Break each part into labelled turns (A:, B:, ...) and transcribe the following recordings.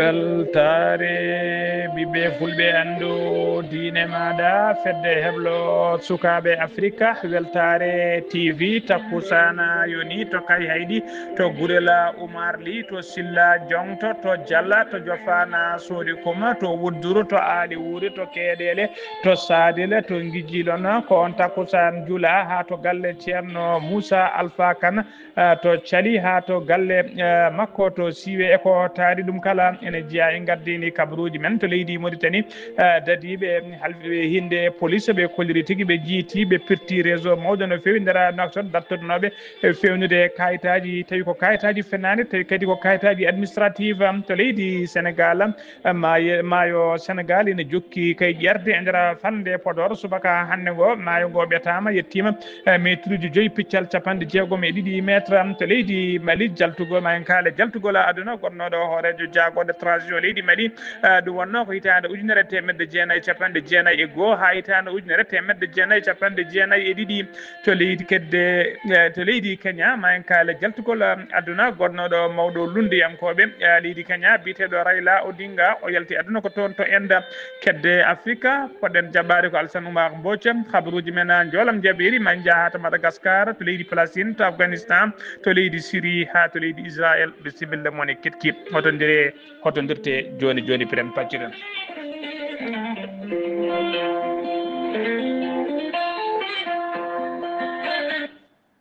A: weltare ɓiɓɓe fulɓe andu diine maɗa fedde heblo sukaɓe africa weltare tv takkusana yoni to kay haydi to gurela oumar ly to silla jongto to dialla to jofana soodi kuma to wudduru to aali wuuri to keeɗele to sadile to guijilon ko on takkusan juula ha to galle ceerno moussa alpha kane to Thiali ha to galle makko to siwe eko taari ɗum kala ene jeeya e gardini kabaruji men to leydi Mauritanie dadiɓe halfiɓe hinde police ɓe kolliri tigui ɓe jiiti ɓe pirti réseau mawɗo no fewi nder nakton dartotonoɓe fewnude kayitaji tawi ko kayitaji fenani tawi kadi ko kayitaji administrative to leydi Sénégal maayo Sénégal ene jokki kay ƴerde e nder fande Podor subaka hande ngo maayo ngo ɓetama yettima métre uji 5 piccal 160 métre to leydi Mali jaltugol ma en kaala jaltugol aduna gonnoɗo hoorejo jagode transition leydi Mali ɗum wonno ko hitande 1991 ha hitande 1992 to leydi kedde to leydi Kenya ma en kaala jaltugol aduna gonnoɗo mawɗo lundiyankoɓe leydi Kenya biteɗo Raila Odinga o yalti aduna ko toon to enda kedde Afrique poɗɗen jaɓɓade ko Alassane Oumar Mbodj habaruji men joolam jaɓiri man jaaha to Madagascar to leydi Palestine to Afghanistan to leydi Syrie ha to leydi Israël bisimilla moon e ketki hotondirte joni joni piren pacciren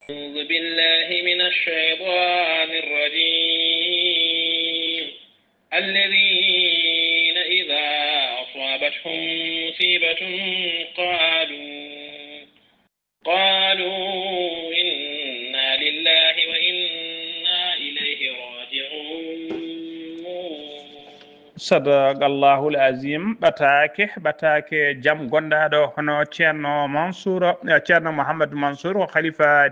B: أعوذ بالله من الشيطان الرجيم الذين إذا أصابتهم مصيبة قالوا إنا لله وإنا إليه راجعون
A: Sadaqallahu al-azim batake jam gondaɗo hono ceerno Mouhamadou Mansour ko khalifa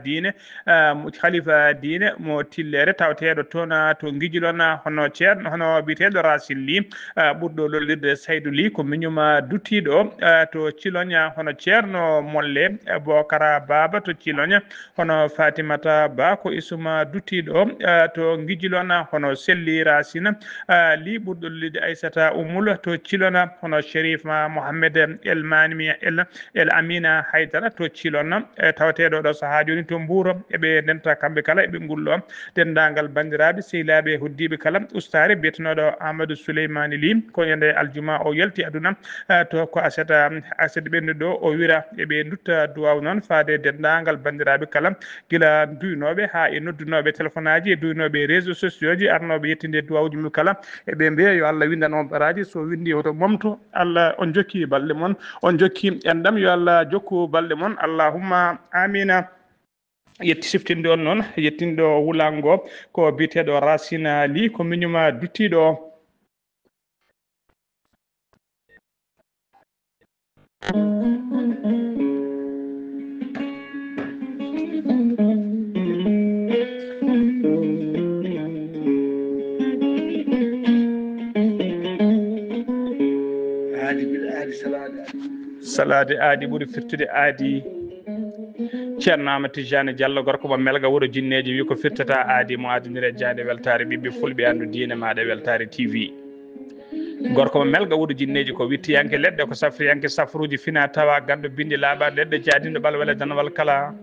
A: diine mo tillere tawteɗo toon to guijilon hono biteɗo Racine Ly ɓurɗo lollirde Saydou Ly ko miñuma duttiɗo to Cilogne hono ceerno Molle Bokara Baba to Cilogne hono Fatimata Ba ko isuma duttiɗo to guijilon hono Selli Racine Ly ɓurɗo lollirde Aissata Oumoul to Cilona hono Chérif Mohamed El Amina Haydara to Cilona tawateɗo ɗo saaha joni to Mbour eɓe denta kamɓe kala eɓe gullo dendagal bandiraɓe sehilaɓe hoddiɓe kala ustare biyetenoɗo Amadou Souleymani Ly ko yande aljuma o yalti aduna to ko asete ɓennuɗo o wira eɓe dutta duwaw noon faade dendagal bandiraɓe kala guila duynoɓe ha e noddunoɓe téléphone aji e duynoɓe réseaux sociaux ji arnoɓe yettinde duwawji mum kala eɓe mbiya yo Allah windan on baraji so windi hoto momto Allah on jokki balɗe mon on jokki endam yo Allah jokku balɗe mon allahumma amina yetti siftinde on noon yettinɗo wulango ko biteɗo Racine Ly ko miñuma duttiɗo salade aadi ɓuuri firtude aadi ceerno Amadou Tidiane Diallo gorko mo melga wuuro jinneji wi ko firtata aadi mo adinire jaade weltare ɓiɓɓe fulɓe andu diine maɗa weltare TV gorko mo melga wuuro jinneji ko wittiyanke leɗɗe ko safriyanke safruji fina tawa gando bindi laaɓade leɗɗe jaadinɗo ɓal wele danawal kala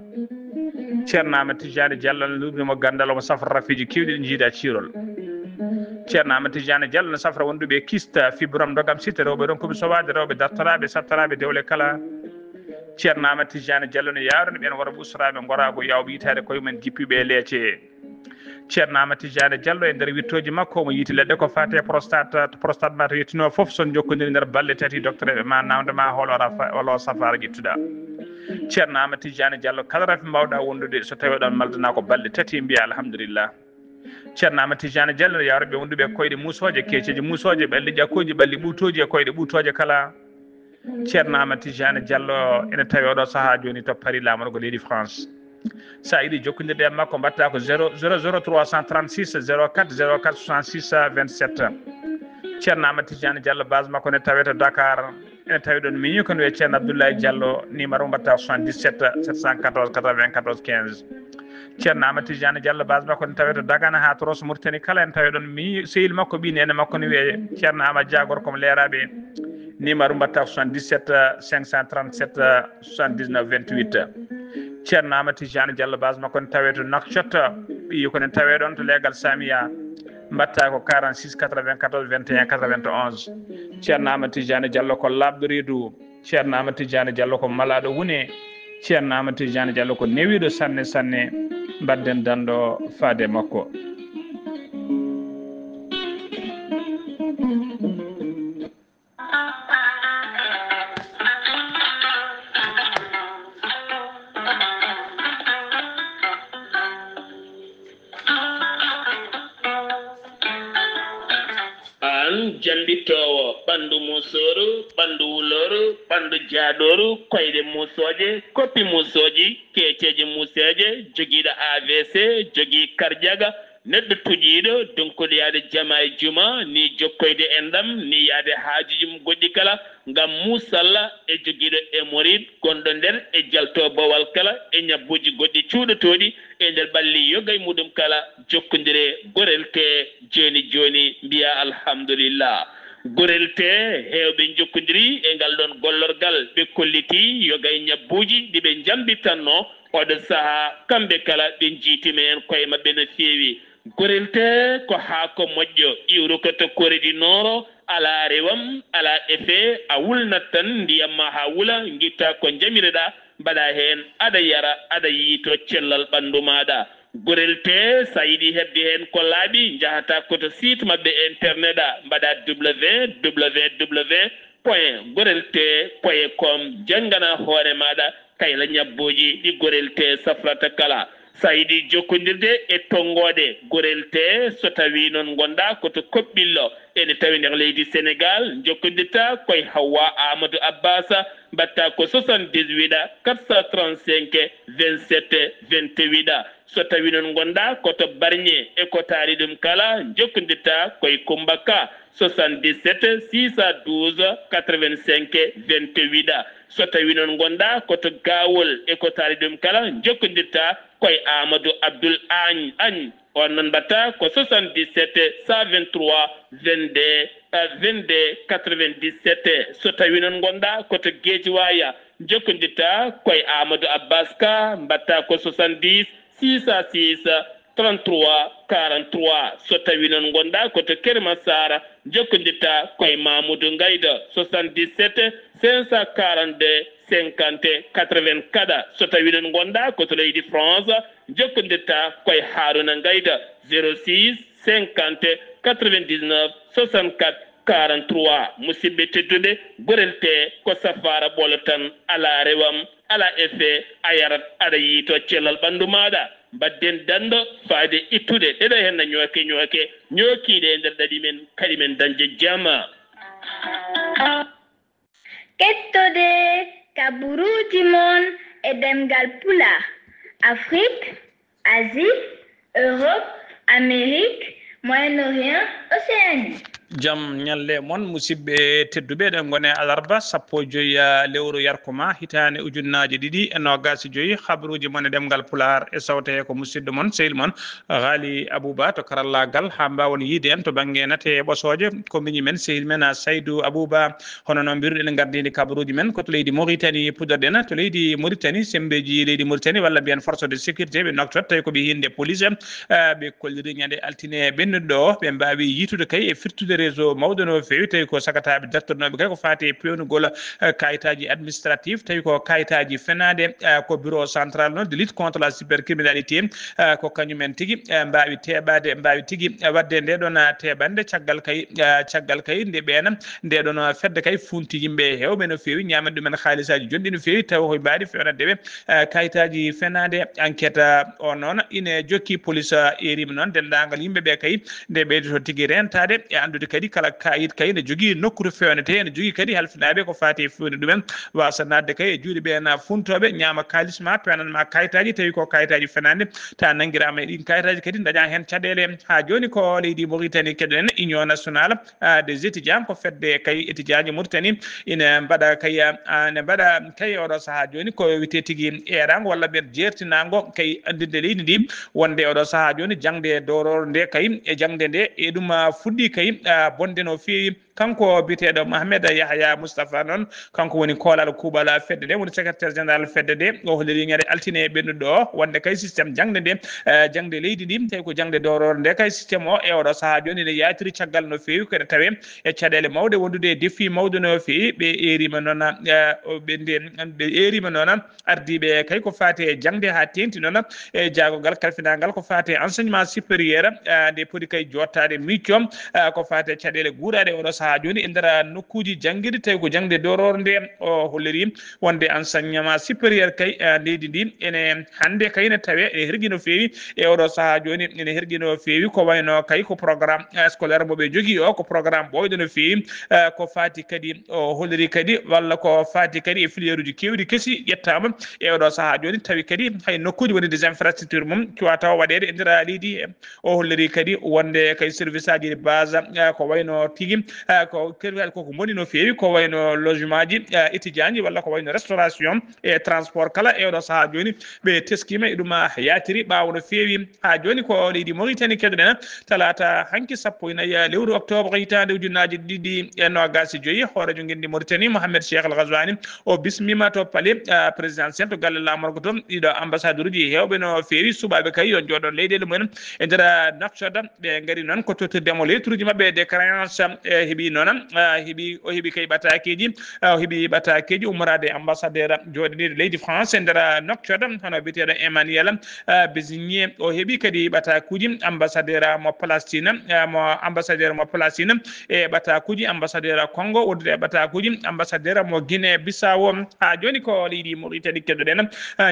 A: ceerno Amadou Tidiane Diallo ne luɓnimo gandal omo safra rafiji kewɗi ɗi jiida cirol ceerno Amadou Tidiane Diallo ne safra wonduɓe kista fibrome dogam sitte rewɓe ɗon koɓe sowade rewɓe dartoraɓe sattaraɓe dewle kala ceerno Amadou Tidiane Diallo ne yarani ɓen worɓe usraɓe gorago yawɓe yitade koye mumen jippiɓe e leece ceerno Amadou Tidiane Diallo e nder wittoji makko omo yiiti leɗɗe ko fate prostate ma to yettino foof son jokkodiri nder balɗe tati docteur ɓe ma nawdema holo safara ƴettuɗa ceerno Amadou Tidiane Diallo kala rafi mbawɗa wondude so tawi oɗon maldana ko balɗe tati mbiya alhamdulillah ceerno Amadou Tidiane Diallo ne yawraɓe wonduɓe koyɗe musoje keceji musoje ɓalli ƴakkuji ɓalli ɓuutoji e koyɗe ɓuutoje kala ceerno Amadou Tidiane Diallo ene tawi oɗo saaha joni to Paris lamorgo leydi France sa yiɗi jokkodirde e makko mbatta ko 00336 04 04 66 27 ceerno Amadou Tidiane Diallo base makko ne tawe to Dakar ene tawi ɗon miñi ko wiye ceerno Abdoulaye Diallo numéro mbatta 77 714 94 15 ceerno Amadou Tidiane Diallo base makko ne tawe to Dagana ha Toros Mauritanie kala ene tawi ɗon miñi sehil makko ɓine ene makko ne wiye ceerno Amadou Diagor komo leeraɓe numéro mbatta 77 537 79 28 ceerno Amadou Tidiane Diallo base makko ne tawe to Nouakchott ɓiyi kone tawe ɗon to leegal Samia mbatta ko 46 94 21 91 ceerno Amadou Tidiane Diallo ko labɗo reedu ceerno Amadou Tidiane Diallo ko malaɗo wune ceerno Amadou Tidiane Diallo ko newiɗo sanne sanne mbadden danɗo faade makko
B: jambitowo ɓandu musoru ɓandu wuloru ɓandu jaaɗoru koyɗe musoje koppi musoji keceji museje joguiɗo AVC jogui kardiaga neɗɗo tuƴiɗo donkude yaade jama e juma ni jokkoyde enɗam ni yaade haajuji mum goɗɗi kala ngam musalla e joguiɗo hémoride gonɗo nder e jalto bowal kala e ñabbuji goɗɗi cuuɗotoɗi e nder ɓalli yogay muɗum kala jokkodire gorel te joni joni mbiya alhamdulillah gorel te hewɓe jokkodiri e ngal ɗon gollorgal ɓe kolliti yogay ñabbuji ɗiɓe jambitanno oɗo saaha kamɓe kala ɓe jiitime en koye mabɓe no feewi gorel te ko haako moƴƴo iwru ko to koridi nooro ala rewam ala effet a wulnat tan ndiyam ma ha wula guitta ko jamireɗa mbaɗa hen aɗa yara aɗa yiito cellal ɓandu maɗa gorel te sa yiɗi hedde hen ko laaɓi jahata koto site mabɓe internet a mbaɗa www.gorel.com janggana hoore maɗa kayla ñabboji ɗi gorel te safrata kala sa yiɗi jokkodirde e tonggode gorel te so tawi noon gonɗa koto koɓɓillo ene tawi nder leydi Sénégal jokkodirta koye Hawa Amadou Abbasa mbatta ko 78 435 27 28 so tawi noon gonɗa koto Bargné e ko taari ɗum kala jokkodirta koye Kumbaka 77 612 85 28 so tawi noon gonɗa koto Gawol e ko taari ɗum kala jokkodirta koye Amadou Abdoul Agne on noon mbatta ko 77 123 22 97 so tawi noon gonɗa koto Guédiawaye jokkodirta koye Amadou Abbas Ka mbatta ko 70 606 33 43 so tawi noon gonɗa koto Kermassara jokkodirta koye Mamoudou Ngayda 77 542 50 84 so tawi noon gonɗa koto leydi France jokkodirta koye Harouna Ngayda 06 50 99 64 43 musidɓe tedduɓe gorel te ko safara ɓolo tan ala rewam ala effet a yarat aɗa yiito cellal ɓandu maɗa mbadden danɗo faade ittude ɗeɗo henna ñooke ñookiɗe e nder ɗaɗi men kadi men dañde jama
C: kettode kaburuji mon e demgal pula Afrique Asie Europe Amérique Moyen-Orient Océanie
A: jam ñalle mon musidɓe tedduɓe ɗen gone alarba 15 lewru yarkuma hitane ujunnaje ɗiɗi e nogas joyi habaruji mon e ɗemgal pular e sawte ko musidɗo mon sehil mon Ghali Abouba to karallagal ha mbawon yiide en to banggue nate ɓosoje ko miñi men sehil men Saydou Abouba hono noon mbiruɗen gardidi kabaruji men koto leydi Mauritanie pudorɗen to leydi Mauritanie sembeji leydi Mauritanie walla mbiyan force de sécurité ɓe noktot tawi koɓe hinde police ɓe kolliri ñande altine ɓennuɗo o ɓe mbawi yitude kay e firtude réseau mawɗo no fewi tawi ko sakataɓe dartornoɓe kay ko fati e pewnugol kayitaji administratif tawi ko kayitaji fenade ko bureau central noon de lutte contre la cybercriminalité ko kañumen tigui mbawi teɓade mbawi tigui wadde nde ɗon teɓande caggal kay nde ɓeena nde ɗon fedde kay funti yimɓe hewɓe no fewi ñamen ɗumen haalisaji jonɗi no fewi tawi koye mbaɗi fewnadeɓe kayitaji fenade enquête o noon ine jokki police erima noon dendagal yimɓeɓe kay nde ɓeydoto tigui rentade e andude kadi kala kayit kay ne jogi nokkuru fewnete ne jogi kadi halfinaɓe ko fati fewni ɗumen wasa nadde kay e juuɗe ɓe na funtoɓe ñama kalisma penanma kayitaji tawi ko kayitaji fenande ta nanguirama e ɗin kayitaji kadi daña hen caɗele ha joni ko leydi Mauritanie keɗen union nationale des étudiants ko fedde kay étudiant ji Mauritanie ina mbaɗa kay ne mbaɗa kay oɗo saaha joni ko wite tigui erago walla ɓe jertinago kay andinde leydi ndi wonde oɗo saaha joni jangde doror nde kay e jangde nde e ɗum fuɗɗi kay bonde no fewi kanko biteɗo Mohamed Yahya Moustapha noon kanko woni kolal kuuɓal fedde nde woni secrétaire général fedde nde o holliri ñande altine ɓennuɗo o wonde kay systéme jangde nde jangde leydi ndi tawi ko jangde doror nde kay systéme o e oɗo saaha joni ne yatiri caggal no fewi kene tawe e caɗele mawɗe wondude défi mawɗo no fewi ɓe erima noon ɓe erima noon ardiɓe kay ko fate e jangde ha tengti noon e jaagogal kalfinagal ko fate enseignement supérieur nde poti kay jottade micco ko fate caɗele guuɗaɗe oɗo saaha joni e nder nokkuji jangguiɗi tawi ko jangde doror nde o holliri wonde enseignement supérieur kay leydi ndi ene hande kay ne tawe e hergui no fewi e oɗo saaha joni ene hergui no fewi ko wayno kay ko programme scolaire moɓe jogui o ko programme ɓoyɗo no fewi ko fati kadi o holliri kadi walla ko fati kadi e filière uji kewɗi keesi ƴettama e oɗo saaha joni tawi kadi hay nokkuji woni des infrastructure mum cuwata waɗede e nder leydi o holliri kadi wonde kay service aji de base ko wayno tigui koko moni no fewi ko wayno logement ji étudiant ji walla ko wayno restauration e transport kala e oɗo saaha joni ɓe teskima e ɗum yatiri ɓawo no fewi ha joni ko leydi Mauritanie keɗoɗen talata hanki 14 lewru octobre hitande ujunnaje ɗiɗi e nogas joyyi hoorejo guendi Mauritanie Mohamed Cheikh Al Ghazouani o bismima to palais présidentiel to galle lamorgo toon ɗiɗo ambassadeur uji hewɓe no fewi suɓaɓe kay yo jooɗon leyɗele mumen e nder Nouakchott ɓe gaari noon ko tottordemo lettre mabɓe décréance heeɓi noon heeɓi kay ɓatakeji o heeɓi ɓatakeji ummorade ambassadeur joɗaniɗo leydi France e nder Nouakchott hono biteɗo Emmanuel Bésigné o heeɓi kadi ɓatakuji ambassadeur mo Palestine mo Palestine e ɓatakuji ambassadeur Congo wondude ɓatakuji ambassadeur mo Guinée Bissau ha joni ko leydi Mauritanie keɗoɗen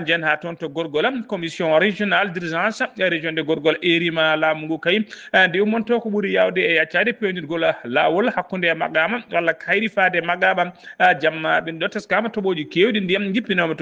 A: jen ha toon to Gorgol commission régionale d'urgence région de Gorgol erima laamu ngu kay nde ummonto ko ɓuuri yawde e yaccade pewnirgol lawol hakkude magama walla kayri faade magama jamma ɓen ɗo teskama toɓoji kewɗi ndiyam jippinoma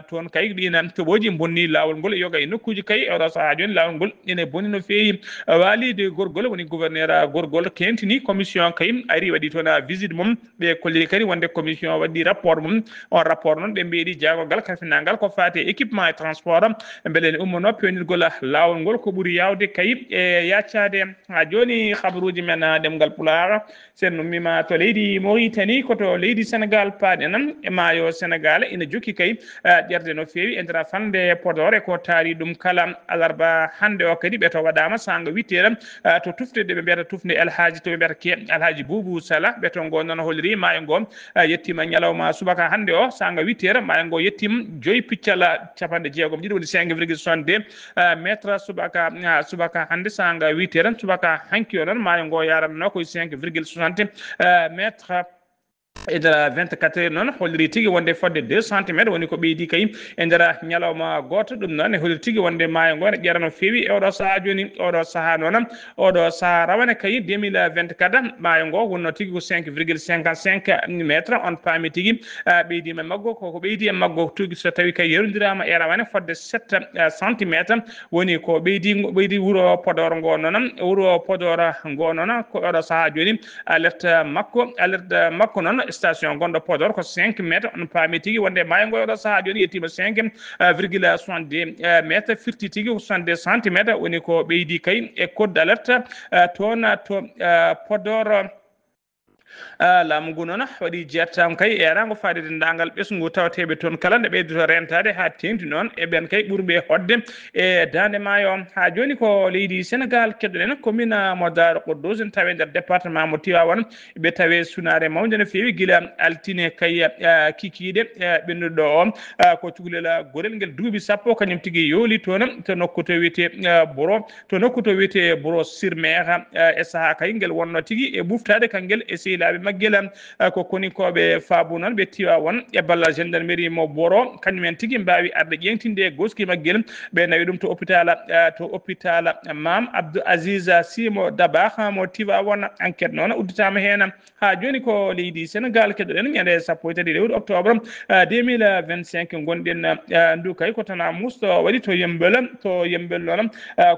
A: toon kay ɗina toɓoji bonni lawol ngol yoga e nokkuji kay oɗo saaha joni lawol ngol ene bonni no fewi walide Gorgol woni gouverneur Gorgol kentini commission kay ari waɗi toon visite mum ɓe kolliri kadi wonde commission waɗi rapport mum on rapport noon ɓe mbiyeɗi jaagogal kalfinagal ko fate équipement et transport beele ne ummono pewnirgol lawol ngol ko ɓuuri yawde kay e yaccade ha joni habaruji men ɗemgal Pulaar sen ummima to leydi Mauritanie koto leydi Sénégal paaɗen e maayo Sénégal ina jokki kay ƴerde no fewi e nder fande Podor e ko taari ɗum kala alarba hande o kadi ɓeto waɗama sanga 8h to tufde ɓe mbiyata tufde alhaji to ɓe mbiyata ke alhaji Boubou Sala ɓeto ngo noon holliri maayo ngo yettima ñalawma subaka hande o sanga 8h maayo ngo yettima 5 piccala capanɗe jeegom ɗiɗi woni 5,62 métre subaka hande sanga 8h subaka hanki o noon maayo ngo yaranno koye 5,60 métre e nder 24 heures noon holliri tigui wonde fodde 2 centimétre woni ko ɓeydi kay e nder ñalawma goto ɗum noon e holliri tigui wonde maayo ngo ne ƴeera no fewi e oɗo saaha joni oɗo saaha noon oɗo saaha rawane kay 2024 maayo ngo wonno tigui ko 5,55 métre on paami tigui ɓeydima maggo koko ɓeydi e maggo tugui so tawi kay yerodirama e rawane fodde 7 centimétre woni ko ɓeydi wuuro Podor ngo noon wuuro Podor ngo noon ko oɗo saaha joni alerte makko noon station gonɗo Podor ko 5 métre on paami tigui wonde maayo ngo oɗo saaha joni yettima 5,62 métre firti tigui ko 62 centimétre woni ko ɓeydi kay e code d'alerte toon to Podor laamu ngu noon waɗi jettama kay e rango faade dendagal ɓesgu tawateɓe toon kala nde ɓeydoto rentade ha tengti noon e ɓen kay ɓurɓe hodde e dande maayo ha joni ko leydi Sénégal keɗoɗen commune mo Darou Khoudoss en tawe nder département mo Tivaouane ɓe tawe sunare mawde no fewi guila altine kay kikiɗe ɓennuɗo o ko cukalel gorel ngel duuɓi sappo kañum tigui yooli toon to nokku to wiyete Bouro sur Mer e saaha kay ngel wonno tigui e ɓuftade kanguel e sehil sehilaɓe maggel ko koni koɓe faabu noon ɓe tiwa won e balla gendarmerie mo Boro kañumen tigui mbawi arde ƴeŋtinde goski maggel ɓe nawi ɗum to hôpital Mam Abdou Aziz Simo Dabakh mo tiwa won enquête noon udditama hen ha joni ko leydi Sénégal keɗoɗen ñande 13 lewru octobre 2025 gonɗen ndu kay ko tana musto waɗi to yembel noon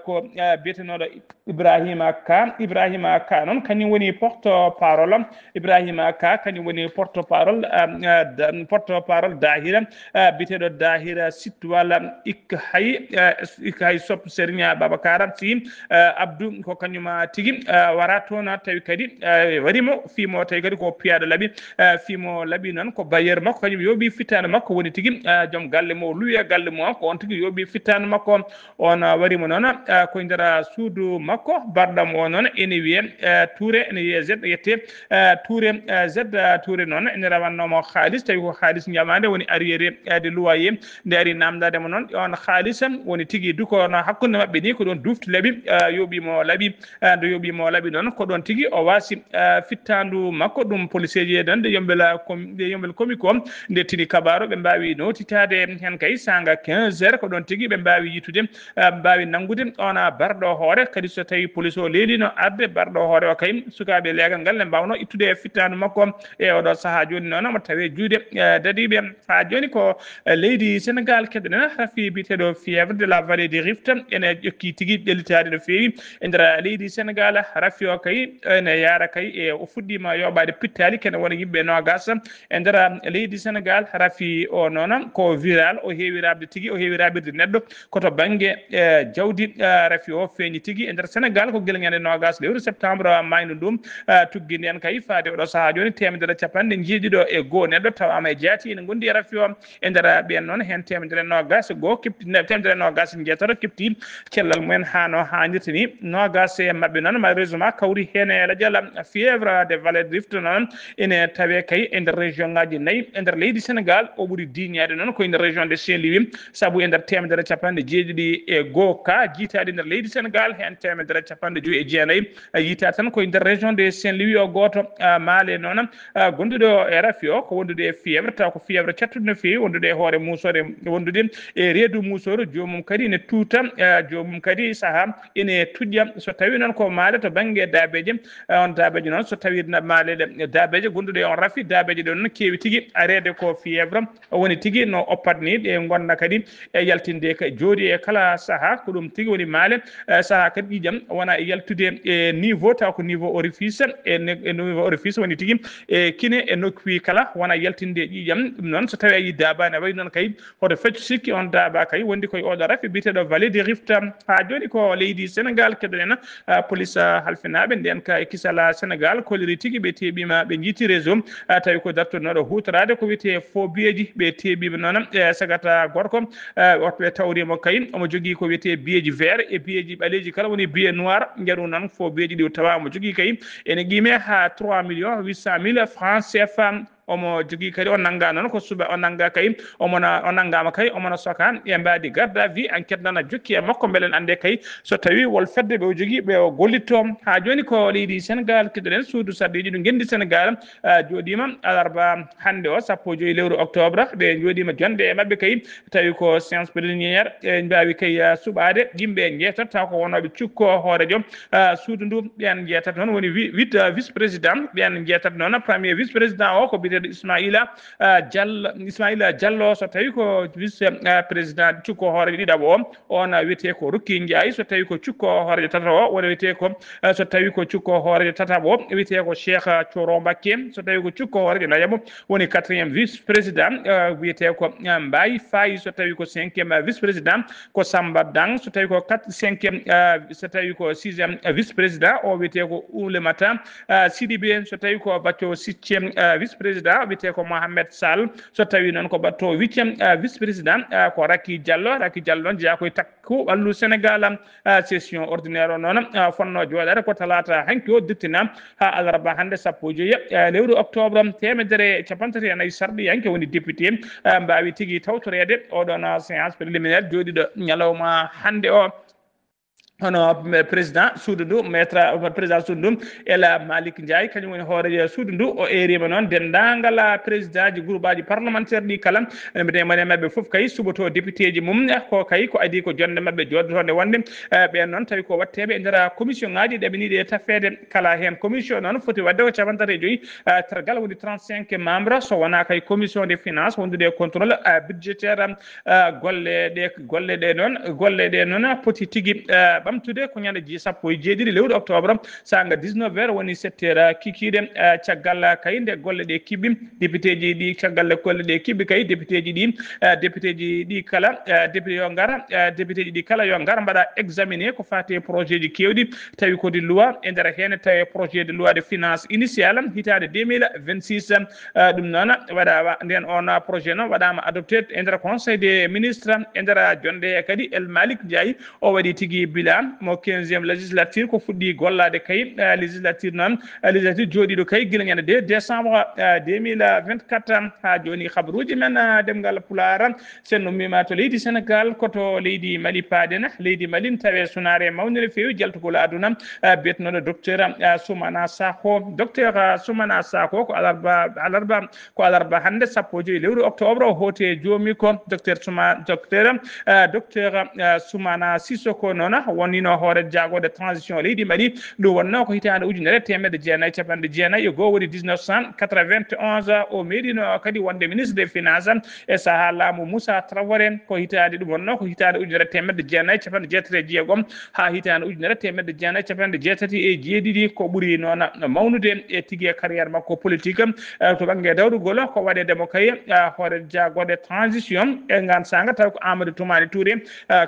A: ko biyetenoɗo Ibrahima Ka noon kañum woni porte parole Ibrahima Ka kañum woni porte parole Dahira biteɗo Dahira Sitwal ikhay sop Serigne Babacar Sy Abdou ko kañuma tigui wara toon tawi kadi warimo fimo tawi kadi ko piyaɗo laaɓi fimo laaɓi noon ko bailleur makko kañum yooɓi fittane makko woni tigui joom galle mo luya galle mo ko on tigui yooɓi fittane makko on warimo noon koye nder suudu makko bardam o noon ene wiye Touré ene wiye Z yette Touré noon ene rawannoma haalis tawi ko haalis jamade woni arriéré de loyer nde ari namdademo noon on haalis woni tigui dukono hakkude mabɓe ni ko ɗon dufti laaɓi yooɓimo laaɓi noon ko ɗon tigui o wasi fittandu makko ɗum policier ji dan de yombel komi ko nde tini kabaru ɓe mbawi notitade hen kay sanga 15 heures ko ɗon tigui ɓe mbawi yitude mbawi nangude ona barɗo hoore kadi so tawi police o leelino arde barɗo hoore o kay sukaɓe leegal ngal ne mbawno ittude fittandu makko e oɗo saaha joni noon mo tawi juuɗe dadiɓe ha joni ko leydi Sénégal keɗoɗen rafi biteɗo fièvre de la vallée du Rift ene ƴokki tigui ƴellitade no fewi e nder leydi Sénégal rafi o kay ene yaara kay e o fuɗɗima yoɓade pittali kene wona yimɓe nogas e nder leydi Sénégal rafi o noon ko viral o heewi rabde tigui o heewi rabirde neɗɗo koto banggue jawdi rafi o feeñi tigui e nder Sénégal ko guila ñande nogas lewru septembre mayno ɗum tugginde en kay faade oɗo saaha joni 1jeeɗiɗo neɗɗo tawama e jaati ene gondi e rafi o e nder ɓen noon hen 120 kepti 120 jeetato kepti cellal mumen hano hannirta ni nogas e mabɓe noon malheureusement kawri hen e ladial fièvre de vallée de Rift noon ene tawe kay e nder région ngaji nayyi e nder leydi Sénégal o ɓuuri diñade noon koye nder région de Saint-Louis saabu e nder 1jeeɗiɗi ka jiitade e nder leydi Sénégal hen 159 yiita tan koye nder région de Saint-Louis o goto maale noon gonduɗo e rafi o ko wondude e fièvre taw ko fièvre cattude no fewi wondude e hoore musore wondude e reedu musoro jomum kadi ne tuuta jomum kadi saaha ene tuƴƴa so tawi noon ko maale to banggue dabeje on dabeje noon so tawi maaleɗe dabeje gonduɗe e on rafi dabeje ɗe noon keewi tigui arede ko fièvre woni tigui no oppadni ɗe gonna kadi e yaltinde ka jooɗi e kala saaha ko ɗum tigui woni maale saaha kadi ƴiƴam wona e yaltude e niveau taw ko niveau orifice e niveau orifice woni tigui e kine e nokkuwi kala wona yaltinde ƴiƴam ɗum noon so tawi a yi dabane wayi noon kay hoto feccu sikki on daaba kay wondi koye oɗo rafi biteɗo vallée de Rift ha joni ko leydi Sénégal keɗoɗen police halfinaɓe nden ka e kisala Sénégal koliri tigui ɓe teeɓima ɓe jiiti réseau tawi ko dartonoɗo hutorade ko wiyete faux billeji ɓe teeɓima noon sagata gorko ɓe tawrimo kay omo jogui ko wiyete billeji vert e billeji ɓaleji kala woni billet noir jaɗu noon faux billeji ɗi tawa omo jogui kay ene qime ha 3 800 000 francs CFA omo jogui kadi o nangga noon ko suba o nangga kay o nanggama kay omona soka e mbadi garde à vue enquête nana jokki e makko beelen ande kay so tawi wol fedde ɓe o jogui ɓe o gollitto ha joni ko leydi Sénégal keɗoɗen suudu sardeji ɗum gendi Sénégal joɗima alarba hande o 15 lewru octobre ɓe joɗima jonde e mabɓe kay tawi ko séance plénière e mbawi kay suɓade yimɓe jeetat taw ko wonoɓe cukko hoorejo suudu ndu ɓen jeetat noon woni 8 vice président ɓen jeetat noon premier vice président o ko Ismaïla Diallo so tawi ko vice président cukko hoorejo ɗiɗaɓo o on wiyete ko Rukki Ndiaye so tawi ko cukko hoorejo tataɓo o wona wiyete ko so tawi ko cukko hoorejo tataɓo o wiyete ko Cheikh Thioro Mbacké so tawi ko cukko hoorejo nayaɓo woni 4e vice président wiyete ko Mbaye Faye so tawi ko 5e vice président ko Samba Dang so tawi ko 5e so tawi ko 6e vice président o wiyete ko Oulemata Sidibé so tawi ko batto 7e vice président wiyete ko Mohamed Sall so tawi noon ko batto 8e vice président ko Racky Diallo noon jeeya koye takku ɓallu Sénégal session ordinaire o noon fonno jooɗade ko talata hanki o dittina ha alarba hande 15 lewru octobre 154 sarɗi yanke woni député mbawi tigui tawtorede oɗon séance préliminaire jooɗiɗo ñalawma hande o hono président suudu ndu maître président suudu ndu ela Malick Ndiaye kañum woni hoore suudu ndu o erima noon dendagal président ji groupe aji parlementaire ɗi kala mbiɗe mane mabɓe foof kay suboto député ji mum ko kay ko adi ko jonde mabɓe joddotonde wonde ɓen noon tawi ko watteɓe e nder commission ngaji ɗeɓe niiɗi e taffede kala hen commission noon foti wadde ko 45 targal woni 35 membres so wona kay commission des finances wondude contrôle budgétaire golle ɗe noon poti tigui ɓamtude ko ñande G17 lewru octobre sanga 19 heures woni 7 heures kikiɗe caggal kay nde golle ɗe kibɓi député ji ɗi caggal golle ɗe kibɓi kay député ji ɗi kala député yo gara député ji ɗi kala yo gara mbaɗa examiné ko fate projet ji kewɗi tawi kodi loi e nder hen tawi projet de loi de finance initial hitande 2026 ɗum noon waɗa nden on projet noon waɗama adopté e nder conseil des ministres e nder jonde kadi El Malick Ndiaye o waɗi tigui bilan mo 15e législature ko fuɗɗi gollade kay législature noon législature jooɗiɗo kay guila ñande 2 décembre 2024 ha joni habaruji men demgal Pulaar sen ummima to leydi Sénégal koto leydi Mali paaden leydi Mali tawe sunare mawnire fewi jaltugol aduna betnoɗo docteur Soumana Sakho ko alarba hande 15 lewru octobre o hoote joomi ko docteur Soumana Sissoko noon wonnino hoore jagode transition leydi Mali ɗum wonno ko hitande ujunere temedde jeenayyi capanɗe jeenayyi e goho woni 1991 o meeɗino kadi wonde ministre des finances e saaha laamu Moussa Traoré ko hitande ɗum wonno ko hitande ujunere temedde jeenayyi capanɗe jeetati e jeegom ha hitande ujunere temedde jeenayyi capanɗe jeetati e jeeɗiɗi ko ɓuuri noon mawnude e tigui e carrière makko politique to banggue dawrugol ko waɗedemo kay hoore jagode transition e ngan sanga taw ko Amadou Toumani Touré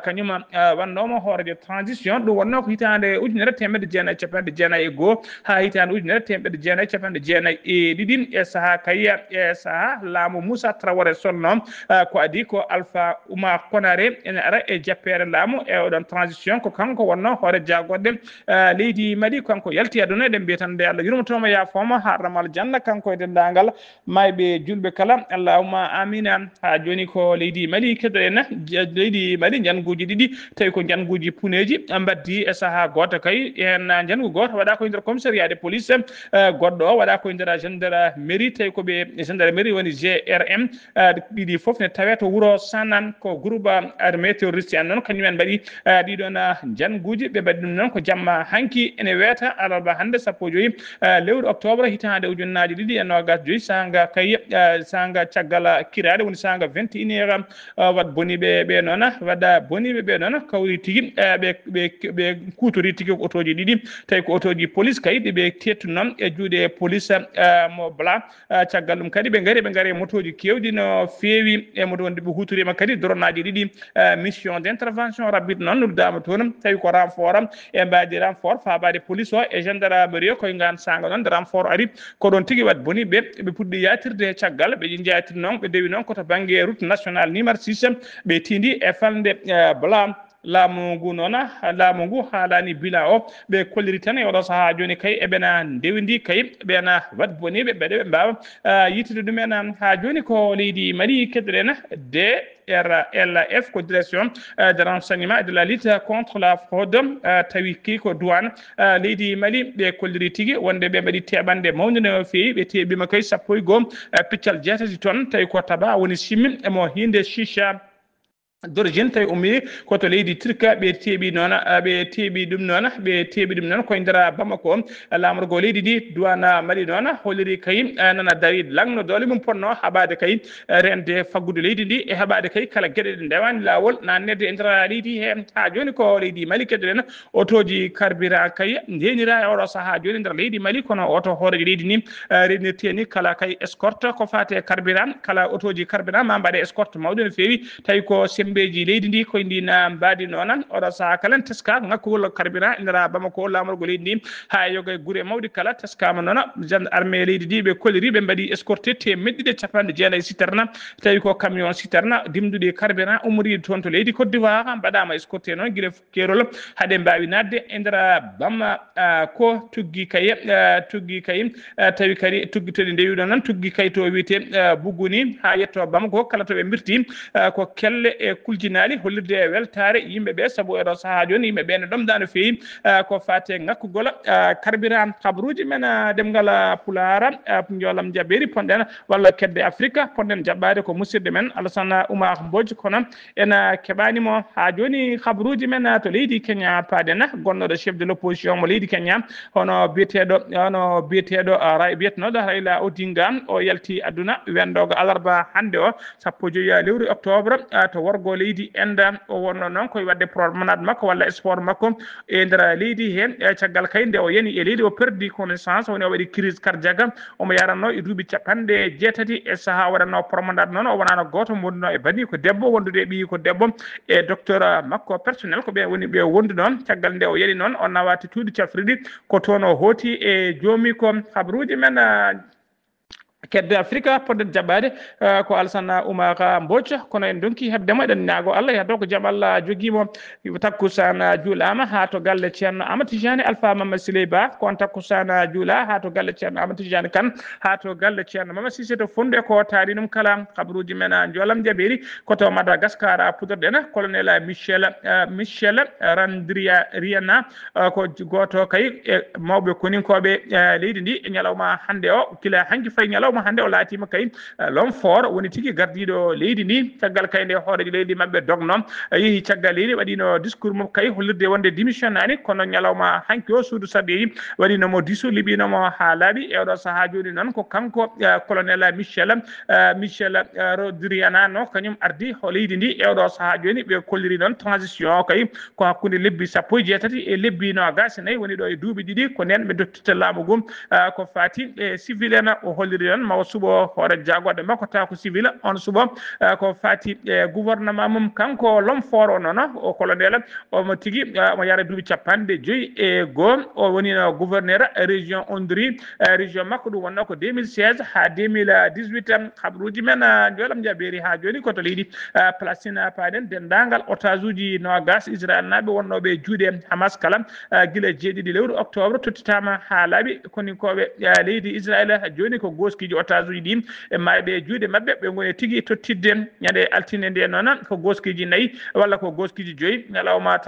A: kañum wannomo hoorede transition ɗum wonno ko hitande ujunere temedde jeenayyi capanɗe jeenayyi e goho ha hitande ujunere temedde jeenayyi capanɗe jeenayyi e ɗiɗi e saaha kay e saaha laamu Moussa Traoré sonno ko adi ko Alpha Oumar Konaré ene ara e jappere laamu e oɗon transition ko kanko wonno hoore jagode leydi Mali kanko yalti aduna eɗen mbiya tan nde Allah yurmotomo yaafoma harramal janna kanko e dendagal mayɓe julɓe kala allahumma amina ha joni ko leydi Mali keɗoɗen leydi Mali janguji ɗiɗi tawi ko janguji puneji mbaddi e saaha goto kay hen jangu goto waɗa koye nder commissariat de police goɗɗo o waɗa koye nder gendarmerie tawi koɓe gendarmerie woni GRM ɗiɗi foof ne tawe to wuuro Sanan ko groupe armé terroriste en noon kañumen mbaɗi ɗiɗon janguji ɓe mbaɗi ɗum noon ko jamma hanki ene weeta alarba hande 15 lewru octobre hitande ujunnaje ɗiɗi e nogas joyyi sanga kay sanga caggal kirade woni sanga 21 heures wat boniɓe ɓe noon wadda boniɓe ɓe noon kawri tigui ɓe kutori tigui ko otoji ɗiɗi tawi ko otoji police kay ɗiɓe tettu noon e juuɗe police mo bla caggal ɗum kadi ɓe gaari motoji kewɗi no feewi e moto wonde ɓe hutorima kadi dronaji ɗiɗi mission d' intervention rapide noon noddama toon tawi ko renfort e mbadi renfort fabade police o e gendarmerie o koye ngan sanga noon de renfort ari ko ɗon tigui wat boni ɓe puɗɗi yatirde caggal ɓe jeyatiri noon ɓe dewi noon koto banggue route nationale numéro 6 ɓe tindi e falde bla laamu ngu haalani bilan o ɓe kolliri tan e oɗo saaha joni kay eɓena ndewidi kay ɓena wat boniɓe ɓeɗe ɓe mbawa yittude ɗumen ha joni ko leydi Mali keɗoɗen DRLF ko direction de renseignement et de la lutte contre la fraude tawi kiko douane leydi Mali ɓe kolliri tigui wonde ɓe mbaɗi teɓande mawde no fewi ɓe teɓima kay 1 piccal 7 tonnes tawi ko taba woni simmi emo hinde chicha d'origine tawi ummi koto leydi Turquie ɓe teeɓi ɗum noon koye nder Bamako lamorgo leydi ndi douane Mali noon holliri kay nana dari langno dole mum ponno haɓade kay rende faggude leydi ndi e haɓade kay kala gueɗe ɗe ndewani lawol nannede e nder leydi he ha joni ko leydi Mali keɗoɗen otoji carburant kay ndenira e oɗo saaha joni nder leydi Mali kono oto hooreji leydi ni renirte ni kala kay escorte ko fate carburant kala otoji carburant ma mbaɗe escorte mawɗo no fewi tawi ko sembeji leydi ndi koye ndina mbadi noon oɗo saaha kala teska ngakkugol carburant indira Bamako lamorgo leydi ndi ha yoga e guure mawɗi kala teskama noon armé leydi ndi ɓe kolliri ɓe mbaɗi escorté temedɗiɗe capanɗe jeenayyi citerne tawi ko camion citerne dimduɗi carburant ummoriɗi toon to leydi Côte d'Ivoire mbaɗama escorté noon guila kerol haɗe mbawi nadde e nder Bamako tuggi kay tawi kadi tuggitoɗe ndewiɗo noon tuggi kay to wiyete Bougouni ha yetto Bamako kala to ɓe birti ko kelle e kuljinali hollirde weltare yimɓe ɓe sabu eɗo saaha joni yimɓe ɓe ne ɗomdano feewi ko fate ngakkugol carburant habruji men demgal pulara jolam jaɓeri ponɗen walla kedde afrique ponɗen jaɓɓade ko musidɗo men Alassane Oumar Mbodji kono ena keɓanimo ha joni habruji men to leydi Kenya paden gonnoɗo chef de l'opposition mo leydi Kenya hono biyeteɗo biyetenoɗo Raila Odinga o yalti aduna wendogo alarba hande o 15 lewru octobre to worgo leydi Inde o wonno noon koye wadde promenade makko walla sport makko e nder leydi hen caggal kayde o yani e leydi o perdi connaissance woni o waɗi crise cardiaque omo yaranno e duuɓi 70 e saaha waɗanno promenade noon o wonano goto mo wonduno e bani ko debbo wondude e ɓiyi ko debbo e docteur makko personnel ko ɓe woni ɓe wondu noon caggal nde o yani noon o nawati tuuɗi cafriɗi ko toon o hooti e joomi ko habruji men kedde afrique podde jaɓɓade ko Alassane Oumar Mbodji kono en donki heɓdemo eɗen ñaago Allah yaddo ko jaam Allah joguimo takkusan juulama ha to galle ceerno Amadou Tidiane Alpha Mamadou Siley Ba kon takkusan juula ha to galle ceerno Amadou Tidiane Kane ha to galle ceerno Mamadou Cissé to fonde ko taari ɗum kala habruji men jolam jaɓeri koto Madagascar pudorɗen colonel Michel Randriana ko goto kay e mawɓe koninkoɓe leydi ndi ñalawma hande o kila hanki fayi ñalawma hande o laatima kay l'homme fort woni tigui gardiɗo leydi ndi caggal kay nde hoorejo leydi mabɓe dogno yeehi caggal leydi waɗino discours mum kay hollirde wonde démission ani kono ñalawma hanki o suudu saɗeyi waɗinomo disu liɓinomo ha laaɓi e oɗo saaha joni noon ko kanko colonel Michel Rodriana no kañum ardi ho leydi ndi e oɗo saaha joni ɓe kolliri noon transition kay ko hakkude lebbi 16 e lebbi 24 woni ɗo e duuɓi ɗiɗi ko nen ɓe dottita laamu gum ko fati e civil en o holliri noon mawo suɓo hoore jagoɗe makko taw ko civil on suɓo ko fati e gouvernement mum kanko l'homme fort o noon o colonel omo tigui omo yara duuɓi 51 o woni gouverneur région Ondri région makko ɗum wonno ko 2016 ha 2018 habruji men jolam jaɓeri ha joni koto leydi Palestine paɗen dendagal otage uji nogas Israël naɓe wonnoɓe juuɗe Hamas kala guila 7 lewru octobre tottitama ha laaɓi koninkoɓe leydi Israël joni ko goskiji otage uji ɗi e mayɓe juuɗe mabɓe ɓe goni tigui tottidde ñande altine nde noon ko goskiji 4 walla ko goskiji 5 ñalawma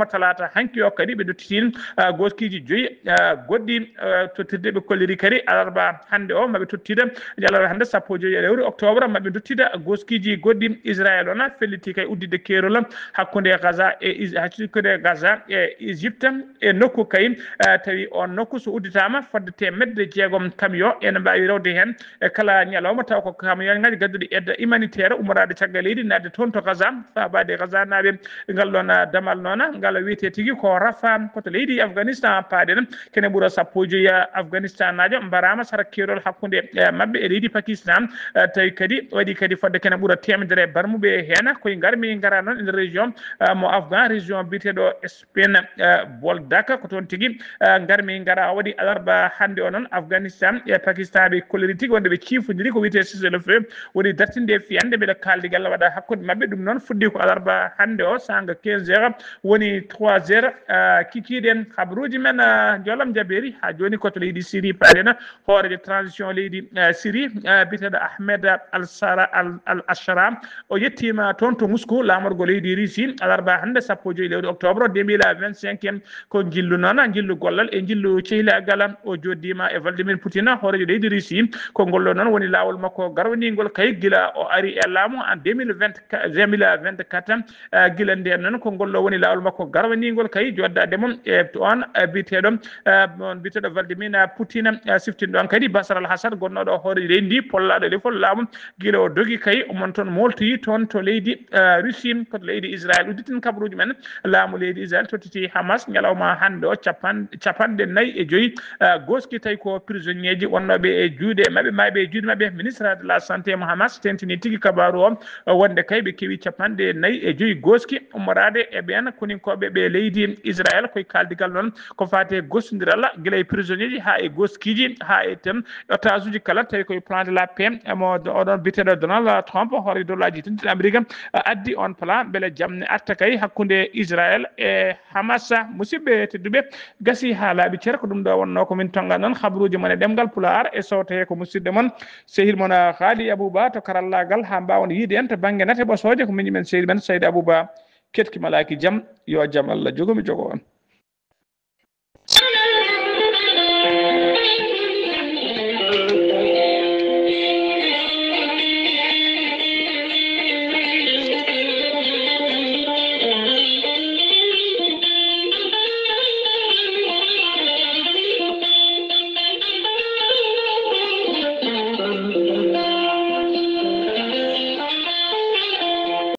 A: talata hanki o kadi ɓe dottitin goskiji 5 goɗɗi tottirde ɓe kolliri kadi alarba hande o maɓe tottida ñalawma hande 15 lewru octobre maɓe dottida goskiji goɗɗi Israël ona felliti kay uddide kerol hakkude Gaza e Égypte e nokku kay tawi on nokku so udditama fodde temedde 6 camion ene mbawi rewde hen e kala ñalawma taw ko camion ngaji gadduɗi aide humanitaire umorade caggal leydi nadde toon to Gaza fabade Gaza naɓe ngal ɗon damal noon ngal wiyete tigui ko Rafa koto leydi Afghanistan paaɗen kene ɓuura 15 Afghanistan najo mbarama sara kerol hakkude mabɓe e leydi Pakistan tawi kadi waɗi kadi fodde kene ɓuura temedere barmuɓe hen koye garmi gara noon ene région mo Afghan région biteɗo Spain Boldak ko toon tigui garmi gara waɗi alarba hande o noon Afghanistan e Pakistan ɓe kolliri tigui wonde ɓe ciifodiri ko wiyete cessez-le-feu woni dartinde fiyande beele kaldigal waɗa hakkude mabɓe ɗum noon fuddi ko alarba hande o sanga 15 heures woni 3 heures kikiɗen habruji men jolam jaɓeri ha joni koto leydi Syrie paɗen hoorejo transition leydi Syrie biteɗo Ahmed al-Ashra o yettima toon to Moscou lamorgo leydi Russie alarba hande 15 lewru octobre 2025 ko jillu noon jillu gollal e jillu cehilagal o joddima e Vladimir Poutine hoorejo leydi Russie ko ngollo noon woni lawol makko garwanigol kay gila o ari e laamu en 2024 gila nden noon ko ngollo woni lawol makko garwanigol kay joddade mum e on biteɗo Vladimir Poutine siftin ɗon kadi Bashar al-Assad gonnoɗo hoorejo leydi ndi pollaɗo lefol laamu gila o dogi kay omon toon moltoyi toon to leydi Russie koto leydi Israël udditin kabaruji men laamu leydi Israël tottiti Hamas ñalawma hande o capanɗe 4 goski tawi ko prisonnier ji wonnoɓe e juuɗe mabɓe mayɓe e juuɗe mabɓe ministre de la santé mo Hamas tentini tigui kabaru o wonde kay ɓe keewi 4 goski ummorade e ɓen koninkoɓe ɓe leydi Israël koye kaldigal noon ko fate gostodiral guila e prisonnier ji ha e goskiji ha e tem otage uji kala tawi koye plan de la paix mo oɗon biteɗo Donald Trump hoore dollaji tentini Amérique addi on plan beele jamne arta kay hakkude Israël e Hamas musidɓe tedduɓe gasi ha laaɓi ceer ko ɗum ɗo wonno komin tonga noon habaruji mon e ɗemgal pulaar Pulaar e sawte ko musidɗo mon sehil mon Khady Abouba to karallagal ha mbawon yiide en to banggue nate ɓosoje ko miñumen sehil men Saydou Abouba ketki malaki jaam yo jaam Allah jogomi jogo on